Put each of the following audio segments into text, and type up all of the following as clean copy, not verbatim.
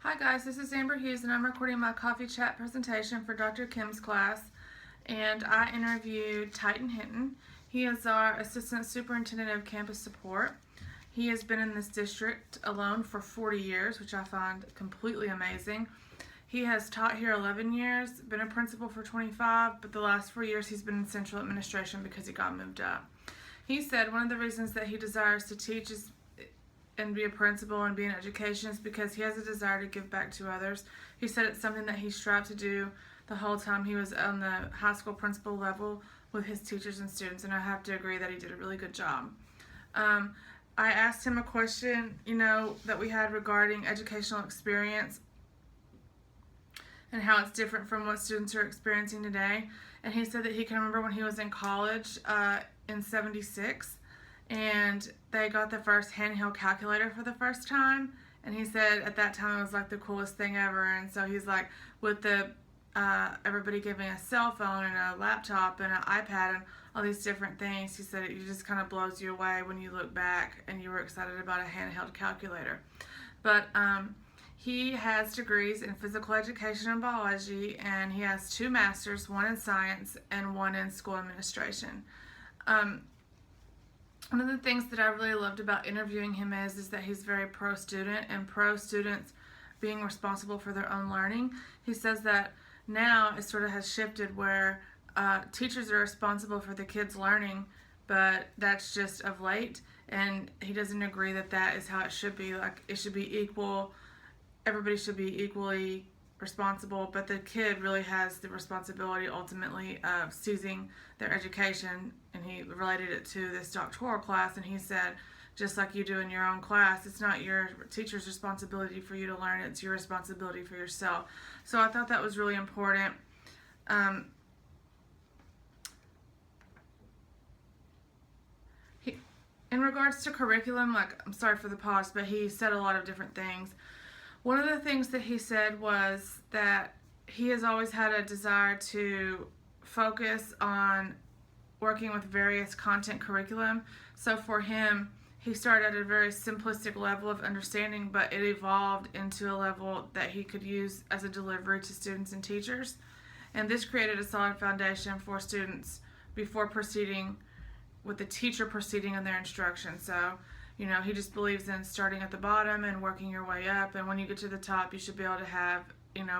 Hi guys, this is Amber Hughes and I'm recording my coffee chat presentation for Dr. Kim's class, and I interviewed Titan Hinton. He is our Assistant Superintendent of Campus Support. He has been in this district alone for 40 years, which I find completely amazing. He has taught here 11 years, been a principal for 25, but the last 4 years he's been in central administration because he got moved up. He said one of the reasons that he desires to teach and be a principal and be in education is because he has a desire to give back to others. He said it's something that he strived to do the whole time he was on the high school principal level with his teachers and students, and I have to agree that he did a really good job. I asked him a question, that we had regarding educational experience and how it's different from what students are experiencing today. And he said that he can remember when he was in college in '76, and they got the first handheld calculator for the first time, and he said at that time it was like the coolest thing ever. And so he's like, with the everybody giving a cell phone and a laptop and an iPad and all these different things, he said it just kind of blows you away when you look back and you were excited about a handheld calculator. But he has degrees in physical education and biology, and he has 2 masters, one in science and one in school administration. One of the things that I really loved about interviewing him is that he's very pro-student and pro-students being responsible for their own learning. He says that now it sort of has shifted where teachers are responsible for the kids' learning, but that's just of late, and he doesn't agree that that is how it should be. Like, it should be equal, everybody should be equally responsible, but the kid really has the responsibility ultimately of seizing their education. And he related it to this doctoral class, and he said, just like you do in your own class, it's not your teacher's responsibility for you to learn, it's your responsibility for yourself. So I thought that was really important. In regards to curriculum, I'm sorry for the pause, but he said a lot of different things. One of the things that he said was that he has always had a desire to focus on working with various content curriculum. So for him, he started at a very simplistic level of understanding, but it evolved into a level that he could use as a delivery to students and teachers. And this created a solid foundation for students before proceeding with the teacher proceeding in their instruction. So, he just believes in starting at the bottom and working your way up, and when you get to the top, you should be able to have,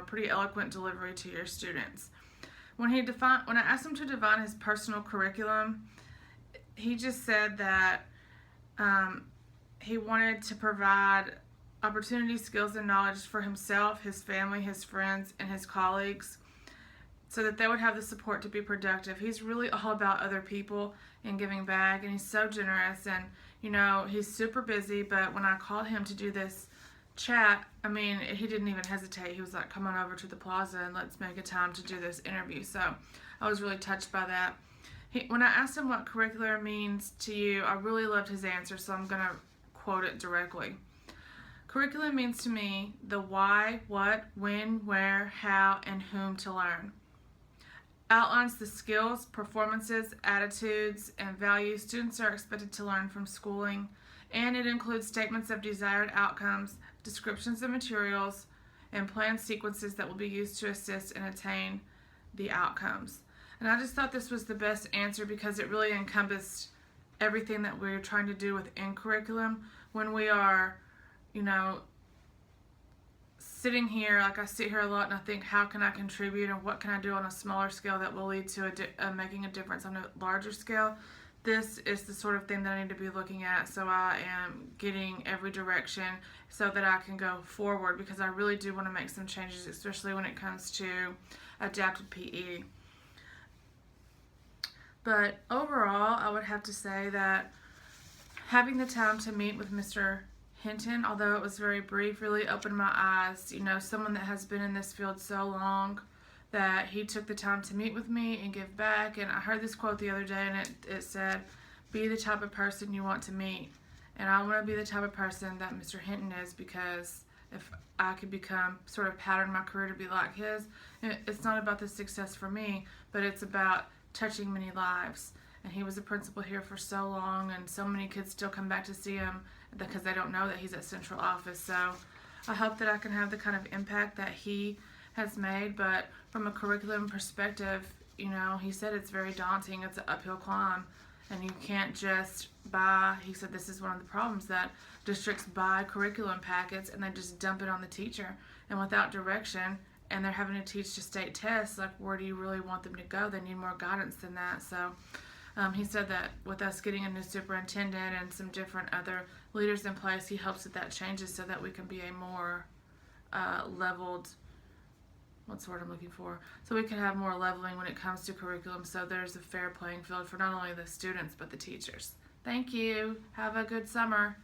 pretty eloquent delivery to your students. When I asked him to define his personal curriculum, he just said that he wanted to provide opportunity, skills, and knowledge for himself, his family, his friends, and his colleagues, so that they would have the support to be productive. He's really all about other people and giving back, and he's so generous, and he's super busy, but when I called him to do this chat, he didn't even hesitate. He was like, come on over to the plaza and let's make a time to do this interview. So I was really touched by that. When I asked him what curricular means to you, I really loved his answer, so I'm going to quote it directly. Curriculum means to me the why, what, when, where, how, and whom to learn. Outlines the skills, performances, attitudes, and values students are expected to learn from schooling, and it includes statements of desired outcomes, descriptions of materials, and planned sequences that will be used to assist and attain the outcomes. And I just thought this was the best answer because it really encompassed everything that we're trying to do within curriculum. When we are, sitting here, I sit here a lot and I think, how can I contribute and what can I do on a smaller scale that will lead to making a difference on a larger scale? This is the sort of thing that I need to be looking at, so I am getting every direction so that I can go forward, because I really do want to make some changes, especially when it comes to adapted PE. But overall, I would have to say that having the time to meet with Mr. Hinton, although it was very brief, really opened my eyes. Someone that has been in this field so long, that he took the time to meet with me and give back. And I heard this quote the other day, and it said, be the type of person you want to meet. And I want to be the type of person that Mr. Hinton is, because if I could sort of pattern my career to be like his, it's not about the success for me, but it's about touching many lives. And he was a principal here for so long, and so many kids still come back to see him because they don't know that he's at central office. So I hope that I can have the kind of impact that he has made, but from a curriculum perspective, you know, he said it's very daunting. It's an uphill climb, and you can't just buy. He said this is one of the problems, that districts buy curriculum packets and they just dump it on the teacher, and without direction, and they're having to teach to state tests. Like, where do you really want them to go? They need more guidance than that. So he said that with us getting a new superintendent and some different other leaders in place, he hopes that that changes so that we can be a more leveled, what's the word I'm looking for? So we can have more leveling when it comes to curriculum, so there's a fair playing field for not only the students but the teachers. Thank you. Have a good summer.